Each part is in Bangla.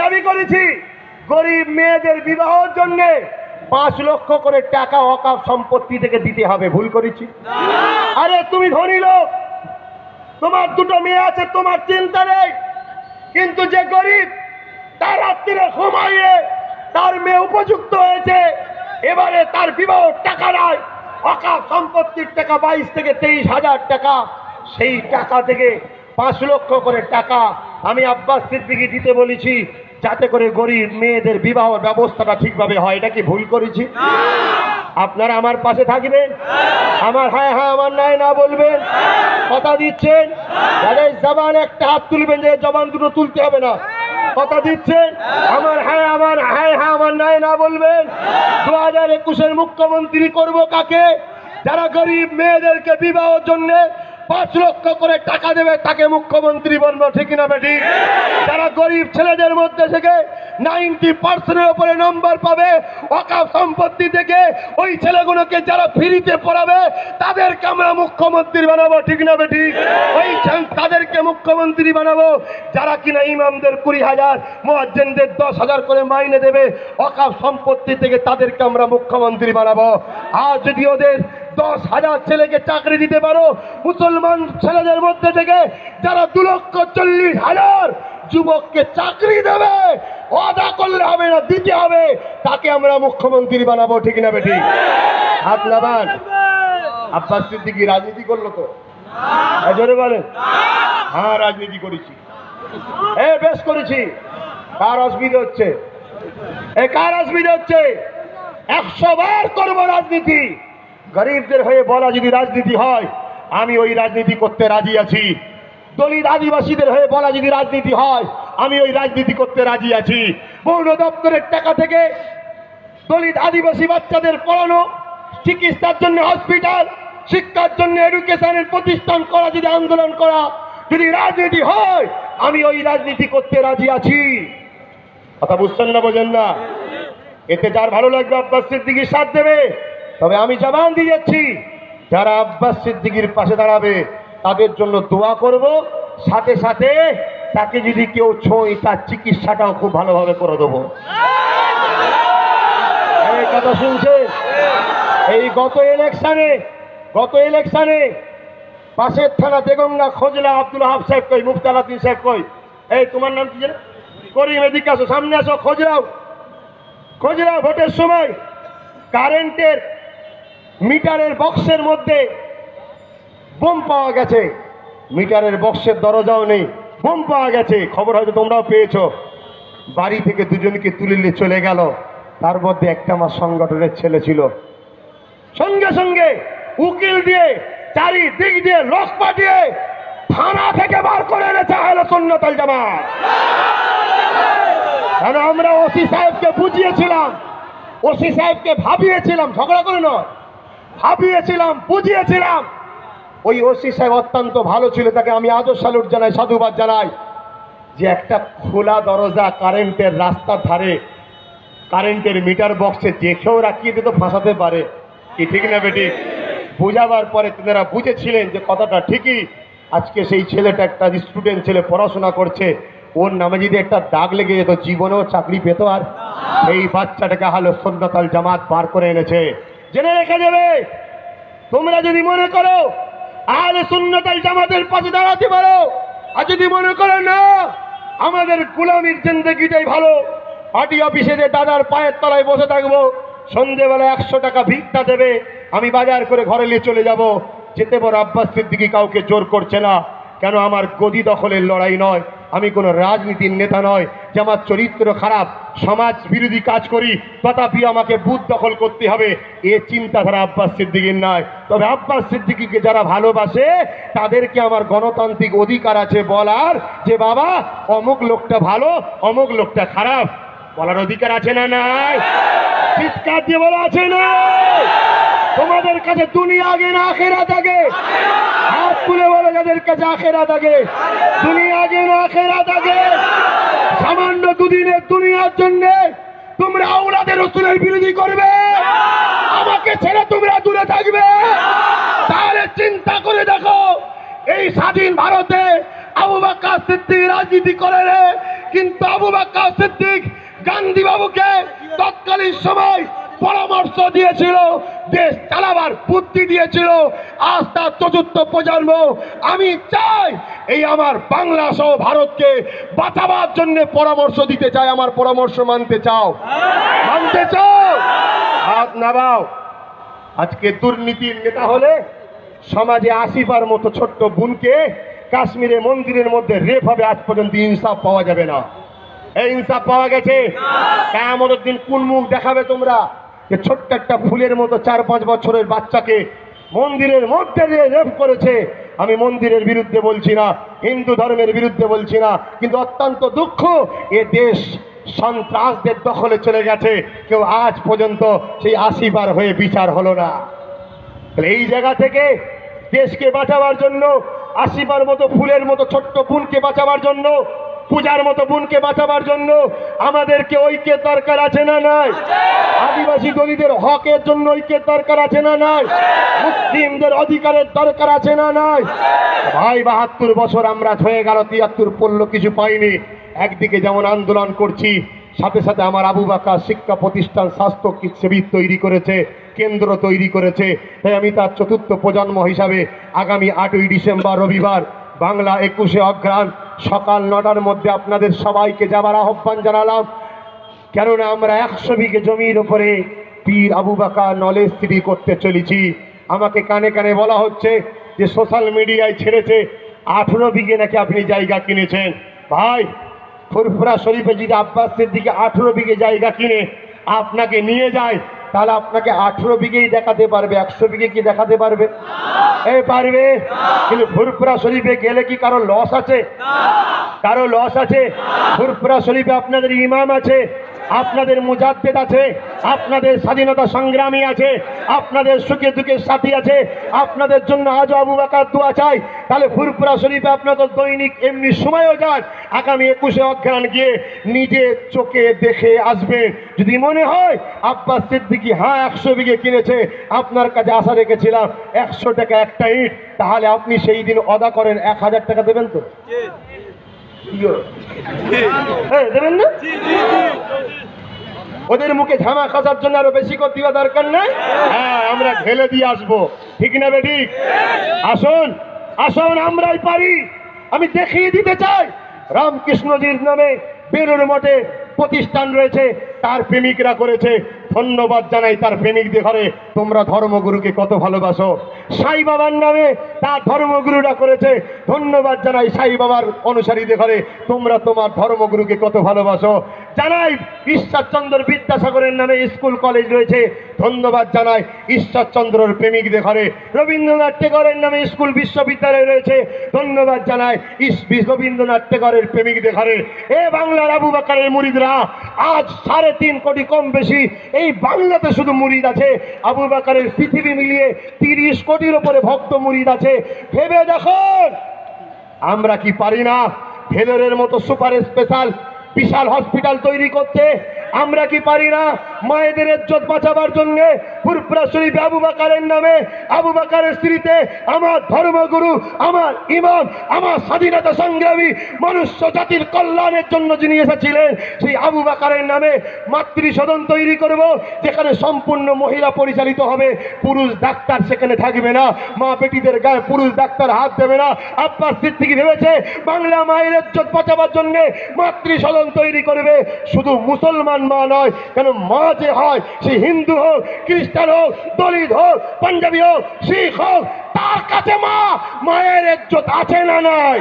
দাবি করেছি গরিব মেয়েদের বিবাহের জন্য 5 লক্ষ করে টাকা ওয়াকফ সম্পত্তি থেকে দিতে হবে। ভুল করেছি? আরে তুমি ধনী লোক, তোমার 2টো মেয়ে আছে, তোমার চিন্তা নেই, কিন্তু যে গরিব তার রাত্রিরে ঘুমাইয়ে তার মেয়ে উপযুক্ত হয়েছে, এবারে তার বিবাহ টাকা নাই, ওয়াকফ সম্পত্তির টাকা 22 থেকে 23 হাজার টাকা, সেই টাকা থেকে 5 লক্ষ করে টাকা আমি আব্বাস সিদ্দিকী দিতে বলেছি, যাতে করে গরিব মেয়েদের বিবাহ ব্যবস্থাটা ঠিকভাবে হয়। এটা কি ভুল করেছি? আপনারা আমার পাশে থাকবেন, আমার হ্যাঁ হ্যাঁ আমার নাই না বলবেন, কথা দিচ্ছেন? যাদের জবান একটা হাত তুলবেন, যে জবান দুটো তুলতে হবে না, কথা দিচ্ছেন? আমার হ্যাঁ আমার নাই না বলবেন। 2021-এর মুখ্যমন্ত্রী করব কাকে? যারা গরিব মেয়েদেরকে বিবাহের জন্য 5 লক্ষ করে টাকা দেবে তাকে মুখ্যমন্ত্রী বলবো, ঠিক না বেঠিক? যারা গরিব ছেলেদের মধ্যে থেকে 90%-এর উপরে নম্বর পাবে ওয়াকফ সম্পত্তি থেকে, ওই ছেলেগুলোকে যারা ফ্রিতে পড়াবে তাদেরকে আমরা মুখ্যমন্ত্রী বানাবো, ঠিক না বেঠিক? ওই তাদেরকে মুখ্যমন্ত্রী বানাবো যারা কিনা ইমামদের 20,000, মুয়াজ্জিনদের 10,000 করে মাইনে দেবে ওয়াকফ সম্পত্তি থেকে, তাদেরকে আমরা মুখ্যমন্ত্রী বানাবো। আর যদি ওদের 10,000 ছেলেকে চাকরি দিতে পারো, মুসলমান ছেলেদের মধ্যে থেকে যারা 2,40,000 যুবককে চাকরি দেবে, ওয়াদা করলে হবে না, দিতে হবে, তাকে আমরা মুখ্যমন্ত্রী বানাবো, ঠিক না বেঠিক? হাত নামান। আব্বাস সিদ্দিকী রাজনীতি করলো তো? জোরে বলেন। হ্যাঁ রাজনীতি করেছি, বেশ করেছি। কার অসুবিধা হচ্ছে? কার অসুবিধা হচ্ছে? 100 বার করবো রাজনীতি। গরিবদের হয়ে বলা যদি রাজনীতি হয়, আমি ওই রাজনীতি করতে রাজি আছি। দলিত আদিবাসীদের হয়ে বলা যদি রাজনীতি হয়, আমি ওই রাজনীতি করতে রাজি আছি। বন দপ্তরের টাকা থেকে দলিত আদিবাসী বাচ্চাদের পড়ানো, চিকিৎসার জন্য হসপিটাল, শিক্ষার জন্য এডুকেশনের প্রতিষ্ঠান করা, যদি আন্দোলন করা যদি রাজনীতি হয়, আমি ওই রাজনীতি করতে রাজি আছি। কথা বুঝছেন না, বোঝেন না? এতে যার ভালো লাগবে আব্বাস সিদ্দিকীর সাথ দেবে। তবে আমি জবান দিয়ে যাচ্ছি, যারা আব্বাস সিদ্দিকীর পাশে দাঁড়াবে তাদের জন্য দোয়া করব, সাথে সাথে তাকে যদি কেউ ছোঁয় তার চিকিৎসাটাও খুব ভালোভাবে করে দেবো। এই কথা শুনছেন? এই গত ইলেকশনে পাশের থানা দেগঙ্গা খোঁজলা আব্দুল হাব সাহেব কই, মুফতি আলাউদ্দিন সাহেব কই, এই তোমার নাম কি জানো? করিম, এদিকে আসো, সামনে আসো, খোঁজলাও ভোটের সময় কারেন্টের মিটারের বক্সের মধ্যে বোম পাওয়া গেছে, মিটারের বক্সের দরজাও নেই, বোম পাওয়া গেছে। খবর হয়তো তোমরাও পেয়েছো। বাড়ি থেকে দুজনকে তুলে নিয়ে চলে গেল, তার মধ্যে একটা আমার সংগঠনের ছেলে ছিল। সঙ্গে সঙ্গে উকিল দিয়ে চারিদিক দিয়ে লোক পাঠিয়ে থানা থেকে বার করে এনেছে আহলে সুন্নাত ওয়াল জামাত। কারণ আমরা ওসি সাহেবকে বুঝিয়েছিলাম, ওসি সাহেবকে ভাবিয়েছিলাম, ঝগড়া করে নয়, ভাবিয়েছিলাম, বুঝিয়েছিলাম। ওই ওসি সাহেব অত্যন্ত ভালো ছিল, তাকে আমি আজও স্যালুট জানাই, সাধুবাদ জানাই, যে একটা খোলা দরজা কারেন্টের রাস্তার ধারে কারেন্টের মিটার বক্সে যে কেউ রাখিয়ে দিতে ফাঁসাতে পারে, কি ঠিক না বেটি? বোঝাবার পরে তেনারা বুঝেছিলেন যে কথাটা ঠিকই। আজকে সেই ছেলেটা একটা স্টুডেন্ট ছেলে, পড়াশোনা করছে, ওর নামে যদি একটা দাগ লেগে যেত জীবনেও চাকরি পেত। আর এই বাচ্চাটাকে আহলে সুন্নাত ওয়াল জামাত বার করে এনেছে। জেনে রেখে যাবে, তোমরা যদি মনে করো আহলে সুন্নাত ওয়াল জামাতের পাশে দাঁড়াতে পারো, আর যদি মনে করো না আমাদের গোলামির জিন্দেগিটাই ভালো, পার্টি অফিসে যে দাদার পায়ের তলায় বসে থাকবো, সন্ধ্যেবেলা 100 টাকা ভিক্ষা দেবে, আমি বাজার করে ঘরে নিয়ে চলে যাব, যেতে বড় আব্বাস সিদ্দিকী কাউকে জোর করছে না। কেন? আমার গদি দখলের লড়াই নয়, আমি কোনো রাজনীতির নেতা নয় যে আমার চরিত্র খারাপ, সমাজ বিরোধী কাজ করি, তথাপি আমাকে বুথ দখল করতে হবে, এ চিন্তাধারা আব্বাস সিদ্দিকীর নয়। তবে আব্বাস সিদ্দিকীকে যারা ভালোবাসে তাদেরকে আমার গণতান্ত্রিক অধিকার আছে বলার, যে বাবা অমুক লোকটা ভালো, অমুক লোকটা খারাপ, বলার অধিকার আছে না নাই? চিৎকার দিয়ে বলা আছে না? তোমাদের কাছে দুনিয়া আগে না আখিরাত আগে? হাত তুলে বলো যাদের কাছে আখিরাত আগে। দুনিয়া আগে না আখিরাত আগে? সামান্য দুদিনের দুনিয়ার জন্য তোমরা আওলাদে রাসূলের বিরোধী করবে, আমাকে ছেড়ে তোমরা দূরে থাকবে? তাহলে চিন্তা করে দেখো, এই স্বাধীন ভারতে আবু বকর সিদ্দিক রাজনীতি করে রে, কিন্তু আবু বকর সিদ্দিক গান্ধী বাবুকে তৎকালীন সময় পরামর্শ দিয়েছিল, দেশ চালাবার বুদ্ধি দিয়েছিল। আজ তার চতুর্থ প্রজন্ম। আমি চাই এই আমার বাংলা সহ ভারতকে বাঁচাবার জন্য পরামর্শ দিতে চাই। আমার পরামর্শ মানতে চাও? মানতে চাও? হাত নামাও। আজকে দুর্নীতির নেতা হলে সমাজে আসিবার মতো ছোট্ট বোনকে কাশ্মীরে মন্দিরের মধ্যে রেপ হবে, আজ পর্যন্ত ইনসাফ পাওয়া যাবে না। এই ইনসাফ পাওয়া গেছে? কিয়ামতের দিন কোন মুখ দেখাবে তোমরা যে ছোট্ট একটা ফুলের মতো 4-5 বছরের বাচ্চাকে মন্দিরের মধ্যে দিয়ে রেপ করেছে? আমি মন্দিরের বিরুদ্ধে বলছি না, হিন্দু ধর্মের বিরুদ্ধে বলছি না, কিন্তু অত্যন্ত দুঃখ এ দেশ সন্ত্রাসদের দখলে চলে গেছে। কেউ আজ পর্যন্ত সেই 80 বার হয়ে বিচার হলো না। তাহলে এই জায়গা থেকে দেশকে বাঁচাবার জন্য, 80 বার মতো ফুলের মতো ছোট্ট বোনকে বাঁচাবার জন্য, পূজার মতো বোনকে বাঁচাবার জন্য আমাদেরকে ঐক্যের দরকার আছে না নাই? আদিবাসী দলিতদের হকের জন্য ঐক্যের দরকার আছে না নাই? মুসলিমদের অধিকারের দরকার আছে না নাই? ভাই 72 বছর আমরা হয়ে গেল, 73 পড়ল, কিছু পাইনি। একদিকে যেমন আন্দোলন করছি, সাথে সাথে আমার আবু বকর শিক্ষা প্রতিষ্ঠান, স্বাস্থ্য শিবির তৈরি করেছে, কেন্দ্র তৈরি করেছে। তাই আমি তার চতুর্থ প্রজন্ম হিসাবে আগামী 8ই ডিসেম্বর রবিবার বাংলা 21শে অঘ্রাণ সকাল 9টার মধ্যে আপনাদের সবাইকে যাবার আহ্বান জানালাম। কেননা আমরা 100 বিঘে জমির উপরে পীর আবু বকর নলেজ সিটি করতে চলেছি। আমাকে কানে কানে বলা হচ্ছে যে সোশ্যাল মিডিয়ায় ছেড়েছে 18 বিঘে নাকি আপনি জায়গা কিনেছেন। ভাই, ফুরফুরা শরীফে যদি আব্বাস সিদ্দিকী 18 বিঘে জায়গা কিনে আপনাকে নিয়ে যায়, তাহলে আপনাকে 18 বিঘেই দেখাতে পারবে, 100 বিঘে কি দেখাতে পারবে? এই পারবে? কিন্তু ফুরফুরা শরীফে গেলে কি কারো লস আছে? কারো লস আছে? ফুরফুরা শরীফে আপনাদের ইমাম আছে, আপনাদের মুজাদ্দেদ আছে, আপনাদের স্বাধীনতা সংগ্রামী আছে, আপনাদের সুখে দুঃখের সাথী আছে, আপনাদের জন্য আজ আবু বকর দোয়া চাই। তাহলে ফুরফুরা শরীফে আপনাদের দৈনিক এমনি সময়ও যান, আগামী 21শে অঘ্রাণ গিয়ে নিজে চোখে দেখে আসবেন। যদি মনে হয় আব্বাস সিদ্দিকী 100 বিঘে কিনেছে, আপনার কাছে আশা রেখেছিলাম 100 টাকা একটা ইট, তাহলে আপনি সেই দিন অদা করেন 1000 টাকা দেবেন তো? দেবেন না? ওদের মুখে ঝামা খাসার জন্য আরো বেশি করে দেওয়া দরকার নাই। হ্যাঁ, আমরা ঢেলে দিয়ে আসবো, ঠিক না বেটি? আসুন আসুন, আমরাই পারি। আমি দেখিয়ে দিতে চাই, রামকৃষ্ণজির নামে বেলুর মঠে প্রতিষ্ঠান রয়েছে, তার প্রেমিকরা করেছে। ধন্যবাদ জানাই তার প্রেমিকদের ঘরে, তোমরা ধর্মগুরুকে কত ভালোবাসো। সাই বাবার নামে তার ধর্মগুরুরা করেছে, ধন্যবাদ জানাই সাই বাবার অনুসারীদের ঘরে, তোমরা তোমার ধর্মগুরুকে কত ভালোবাসো। জানাই ঈশ্বরচন্দ্র বিদ্যাসাগরের নামে স্কুল কলেজ রয়েছে, ধন্যবাদ জানাই ঈশ্বরচন্দ্রের প্রেমিকদের ঘরে। রবীন্দ্রনাথ টেগরের নামে স্কুল বিশ্ববিদ্যালয় রয়েছে, ধন্যবাদ জানাই রবীন্দ্রনাথ টেগরের প্রেমিকদের ঘরে। এ বাংলার আবু বকরের মুরিদরা, আজ 3.5 কোটি কম বেশি এই বাংলাতে শুধু মুরিদ আছে। আবু বকরের পৃথিবী মিলিয়ে 30 কোটির উপরে ভক্ত মুরিদ আছে। ভেবে দেখুন, আমরা কি পারি না ভেলোরের মতো সুপার স্পেশাল বিশাল হসপিটাল তৈরি করতে? আমরা কি পারি না মায়েদের ইজ্জত বাঁচাবার জন্য ফুরফুরা শরীফে আবু বকরের নামে, আবু বকরের স্মৃতিতে আমার ধর্মগুরু, আমার ইমাম, আমার স্বাধীনতা সংগ্রামী, মনুষ্য জাতির কল্যাণের জন্য যিনি এসেছিলেন, সেই আবু বকরের নামে মাতৃসদন তৈরি করব, যেখানে সম্পূর্ণ মহিলা পরিচালিত হবে, পুরুষ ডাক্তার সেখানে থাকবে না, মা বেটিদের গায়ে পুরুষ ডাক্তার হাত দেবে না। আব্বাস সিদ্দিকী ভেবেছে বাংলা মায়ের ইজ্জত বাঁচাবার জন্য মাতৃসদন তৈরি করবে। শুধু মুসলমান মা নয়, কেন মা যে হয় সে হিন্দু হোক, খ্রিস্টান হোক, দলিত হোক, পাঞ্জাবি হোক, শিখ হোক, তার কাছে মা, মায়ের ইজ্জত আছে না নাই?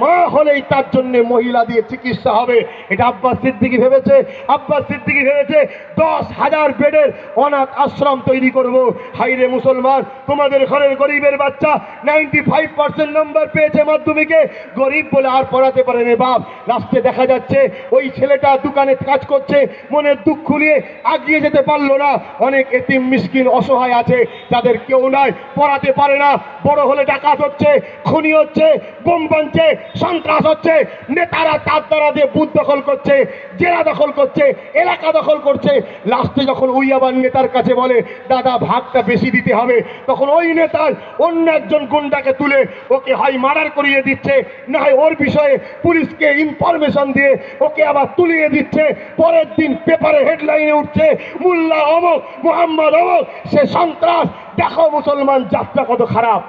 মা হলেই তার জন্য মহিলা দিয়ে চিকিৎসা হবে। এটা আব্বাস সিদ্দিকী ভেবেছে। আব্বাস সিদ্দিকী ভেবেছে 10,000 বেডের অনাথ আশ্রম তৈরি করব। হাইরে মুসলমান, তোমাদের ঘরের গরিবের বাচ্চা 95% নম্বর পেয়েছে মাধ্যমিকে, গরিব বলে আর পড়াতে পারে না বাপ। লাস্টে দেখা যাচ্ছে ওই ছেলেটা দোকানে কাজ করছে, মনের দুঃখ নিয়ে আগিয়ে যেতে পারলো না। অনেক এতিম মিসকিন অসহায় আছে, যাদের কেউ নাই, পড়াতে পারে না, বড় হলে ডাকাত হচ্ছে, খুনি হচ্ছে, বোম বানছে, সন্ত্রাস হচ্ছে, নেতারা তার দ্বারা দিয়ে বুথ দখল করছে, জেলা দখল করছে, এলাকা দখল করছে। লাস্টে যখন ওই আবার নেতার কাছে বলে দাদা ভাগটা বেশি দিতে হবে, তখন ওই নেতার অন্য একজন গুন্ডাকে তুলে ওকে হয় মার্ডার করিয়ে দিচ্ছে, না হয় ওর বিষয়ে পুলিশকে ইনফরমেশন দিয়ে ওকে আবার তুলিয়ে দিচ্ছে। পরের দিন পেপারে হেডলাইনে উঠছে মোল্লা অমক, মোহাম্মদ অমক, সে সন্ত্রাস। দেখো মুসলমান যাত্রা কত খারাপ।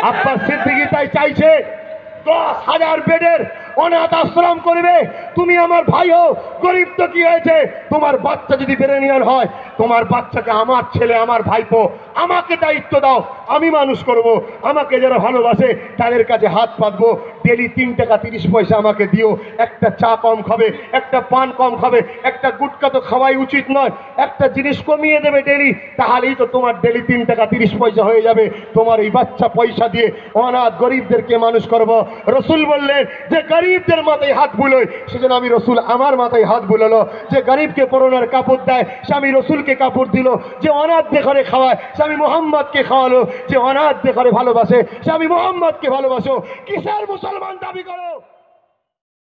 আব্বাস সিদ্দিকী তাই চাইছে 10,000 বেডের অনাথ আশ্রম করবে। তুমি আমার ভাই হও, গরিব তো কি হয়েছে, তোমার বাচ্চা যদি বেরেনিয়ান হয়, তোমার বাচ্চাকে আমার ছেলে, আমার ভাইপো, আমাকে দায়িত্ব দাও, আমি মানুষ করব। আমাকে যারা ভালোবাসে তাদের কাছে হাত পাতবো। ডেলি 3 টাকা 30 পয়সা আমাকে দিও। একটা চা কম খাবে, একটা পান কম খাবে, একটা গুটকা তো খাওয়াই উচিত নয়, একটা জিনিস কমিয়ে দেবে ডেলি, তাহলেই তো তোমার ডেলি 3 টাকা 30 পয়সা হয়ে যাবে। তোমার এই বাচ্চা পয়সা দিয়ে অনাথ গরিবদেরকে মানুষ করব। রসুল বললেন যে গরিবদের মাথায় হাত বুলোয়, সেজন্য আমি রসুল আমার মাথায় হাত বুলালো। যে গরিবকে পরনের কাপড় দেয় সে আমি রসুলকে কাপড় দিল, যে অনাথদের ঘরে খাওয়ায় সে আমি মোহাম্মদকে খাওয়ালো, যে অনাথদের ঘরে ভালোবাসে সে আমি মোহাম্মদকে ভালোবাসো। কিসের মুসলমান দাবি করো?